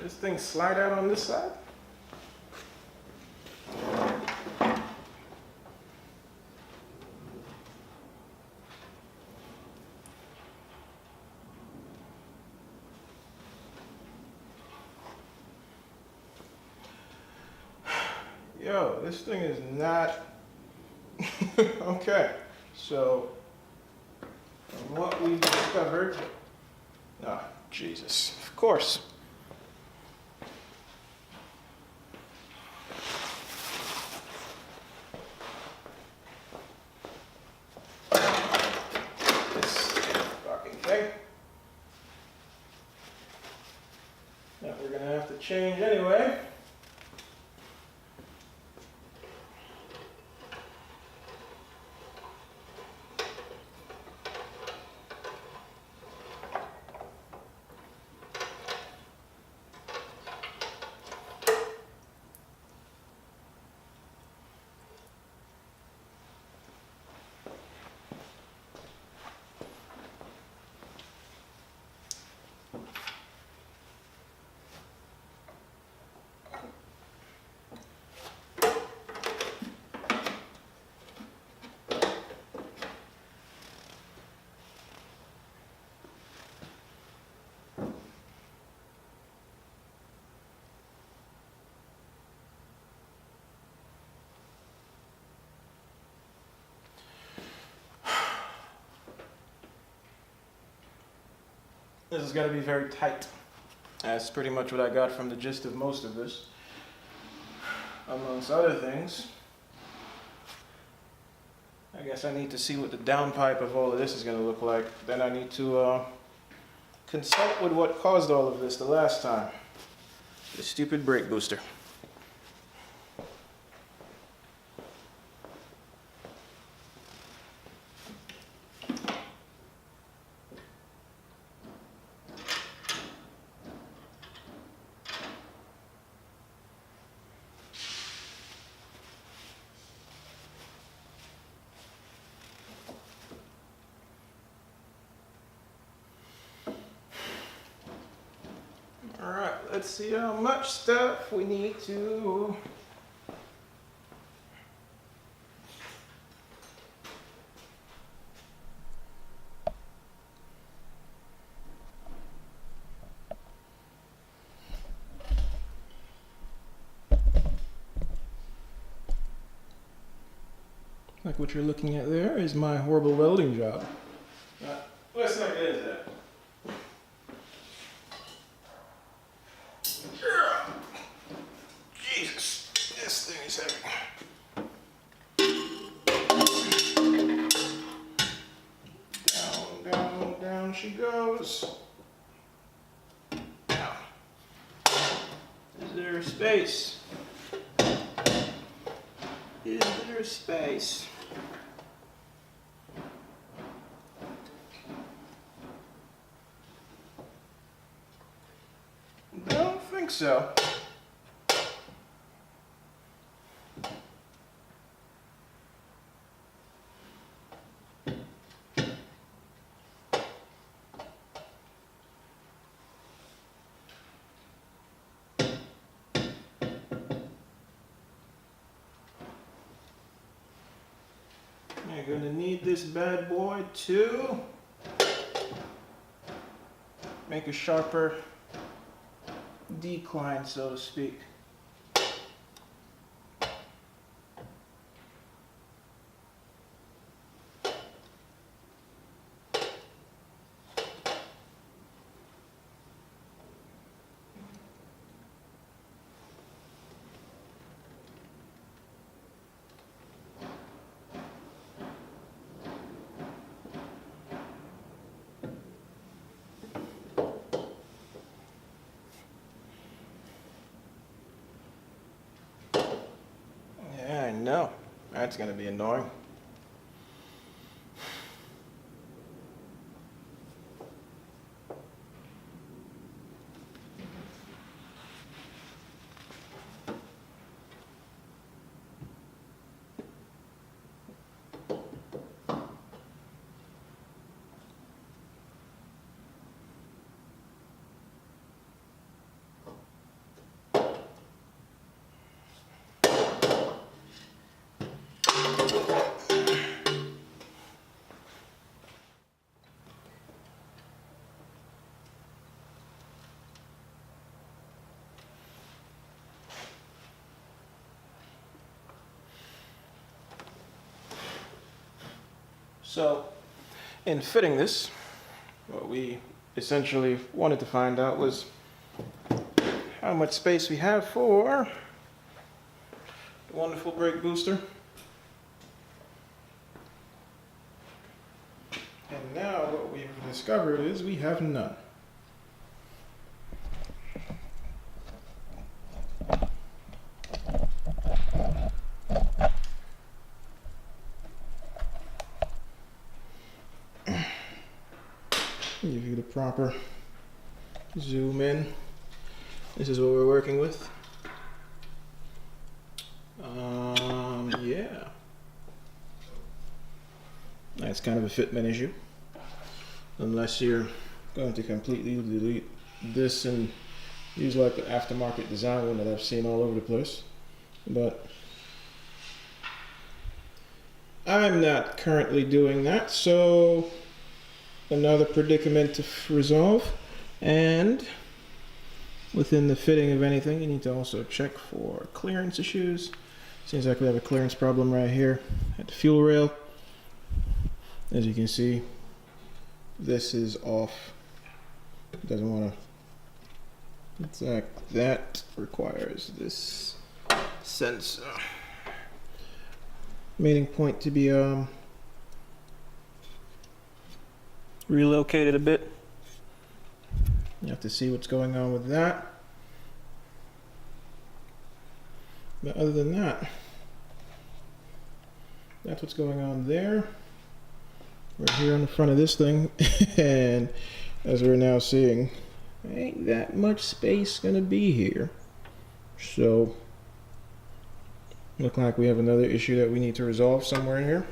this thing slide out on this side? Yo, this thing is not okay. So, from what we discovered, oh, Jesus, of course. This fucking thing that we're gonna have to change anyway. This is going to be very tight. That's pretty much what I got from the gist of most of this. Amongst other things, I guess I need to see what the downpipe of all of this is going to look like. Then I need to consult with what caused all of this the last time. The stupid brake booster. Alright, let's see how much stuff we need to like what you're looking at there is my horrible welding job. Let's not get into that. Jesus, this thing is heavy. Down, down, down she goes. Now, is there space? Is there space? Don't think so. You're gonna need this bad boy to make a sharper decline, so to speak. I know. That's going to be annoying. So, in fitting this, what we essentially wanted to find out was how much space we have for the wonderful brake booster. And now what we've discovered is we have none. Give you the proper zoom in. This is what we're working with. Yeah. That's kind of a fitment issue. Unless you're going to completely delete this and use like the aftermarket design one that I've seen all over the place. But I'm not currently doing that, so another predicament to resolve. And within the fitting of anything, you need to also check for clearance issues. Seems like we have a clearance problem right here at the fuel rail. As you can see, this is off. It doesn't want to. It's like that requires this sensor mating point to be relocated a bit. You have to see what's going on with that. But other than that, that's what's going on there. We're here on the front of this thing, and as we're now seeing, ain't that much space gonna be here. So, look like we have another issue that we need to resolve somewhere in here.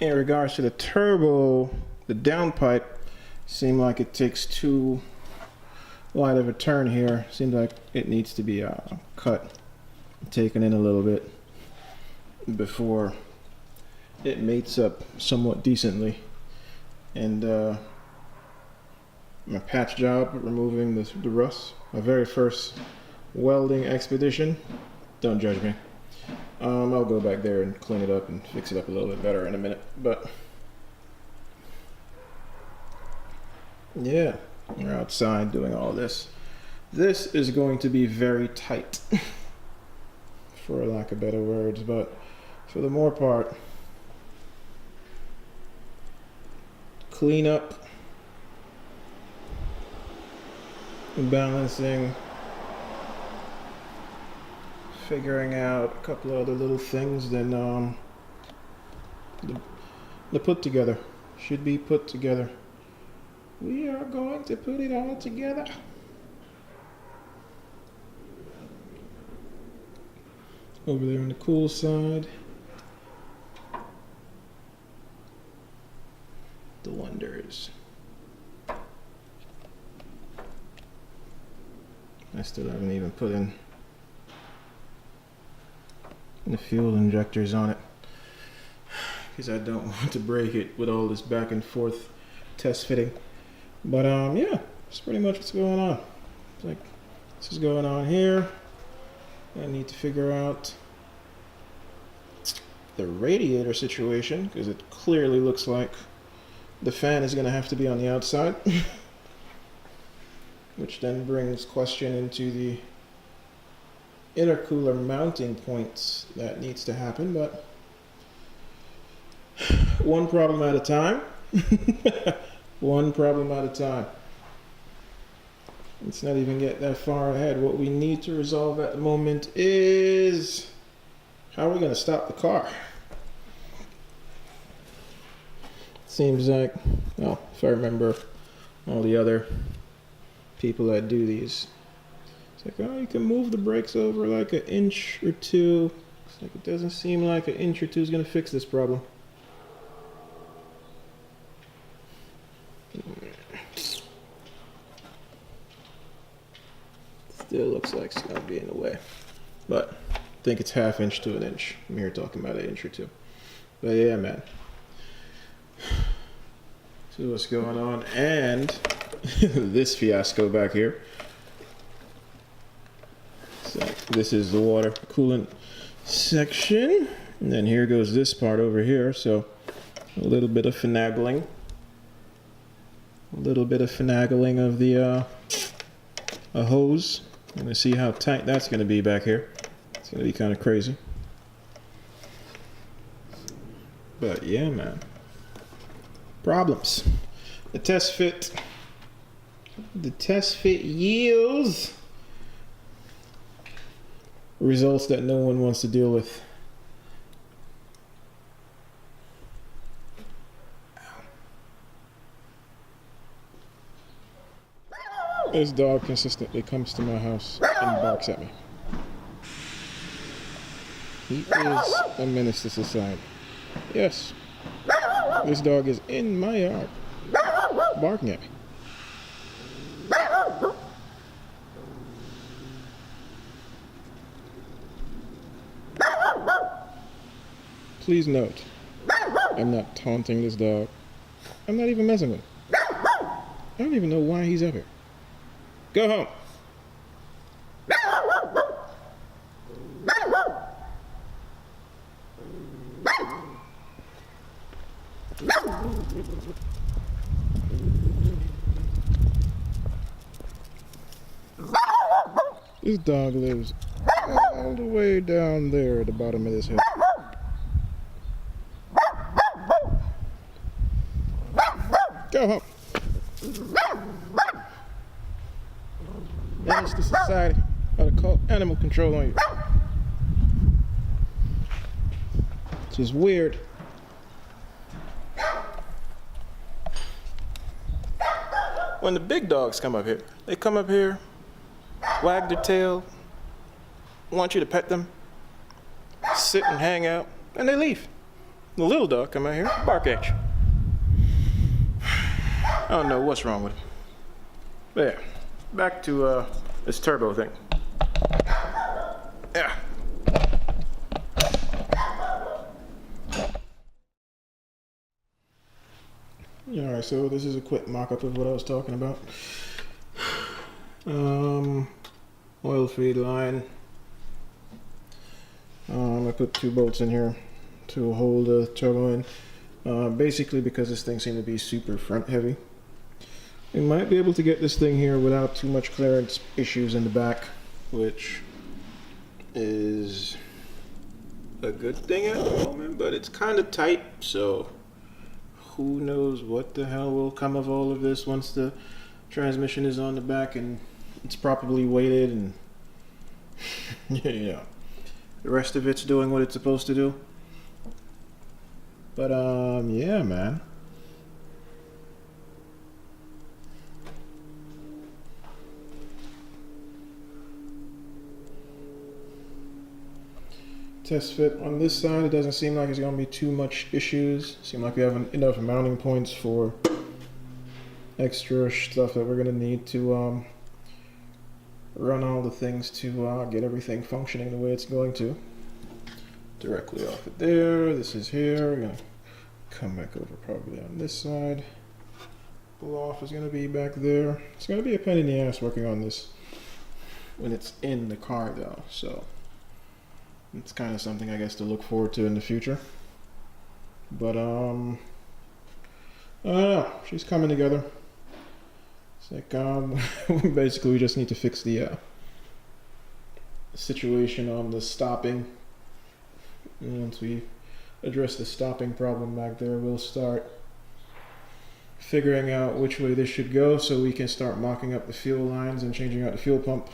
In regards to the turbo, the downpipe seemed like it takes too wide of a turn here. Seems like it needs to be cut, taken in a little bit before it mates up somewhat decently. And my patch job removing the rust, my very first welding expedition. Don't judge me. I'll go back there and clean it up and fix it up a little bit better in a minute. But yeah, we're outside doing all this. This is going to be very tight, for lack of better words, but for the more part, clean up, balancing, figuring out a couple of other little things, then the put together should be put together. We are going to put it all together. Over there on the cool side, the wonders. I still haven't even put in the fuel injectors on it because I don't want to break it with all this back and forth test fitting. But yeah, that's pretty much what's going on. It's like this is going on here. I need to figure out the radiator situation because it clearly looks like the fan is going to have to be on the outside, which then brings question into the intercooler mounting points that needs to happen, but one problem at a time. One problem at a time. Let's not even get that far ahead. What we need to resolve at the moment is how are we going to stop the car? Seems like, well, if I remember all the other people that do these, it's like, oh, you can move the brakes over like an inch or two. It's like it doesn't seem like an inch or two is going to fix this problem. Still looks like it's going to be in the way. But I think it's ½ inch to an inch. I'm here talking about an inch or two. But yeah, man. See what's going on. And this fiasco back here. So this is the water coolant section, and then here goes this part over here. So a little bit of finagling. A little bit of finagling of the a hose. I'm gonna see how tight that's gonna be back here. It's gonna be kind of crazy. But yeah, man. Problems. The test fit yields results that no one wants to deal with. This dog consistently comes to my house and barks at me. He is a menace to society. Yes, this dog is in my yard, barking at me. Please note, I'm not taunting this dog. I'm not even messing with him. I don't even know why he's up here. Go home. This dog lives all the way down there at the bottom of this hill. Go home. Menace to society. Ought to call animal control on you. It's just weird. When the big dogs come up here, they come up here, wag their tail, want you to pet them, sit and hang out, and they leave. The little dog come out here, bark at you. I don't know what's wrong with him. But yeah, back to this turbo thing. Yeah. Alright, so this is a quick mock-up of what I was talking about. Oil feed line. I put 2 bolts in here to hold the turbo in. Basically because this thing seemed to be super front heavy. We might be able to get this thing here without too much clearance issues in the back, which is a good thing at the moment, but it's kind of tight, so who knows what the hell will come of all of this once the transmission is on the back and it's properly weighted and yeah, the rest of it's doing what it's supposed to do. But yeah, man. Test fit on this side, it doesn't seem like it's going to be too much issues. Seem like we have enough mounting points for extra stuff that we're going to need to run all the things to get everything functioning the way it's going to. Directly off it there, this is here, we're going to come back over probably on this side. Pull off is going to be back there. It's going to be a pain in the ass working on this when it's in the car though, so it's kind of something I guess to look forward to in the future. But I don't know, she's coming together. It's like basically we just need to fix the situation on the stopping. And once we address the stopping problem back there, we'll start figuring out which way this should go so we can start mocking up the fuel lines and changing out the fuel pump.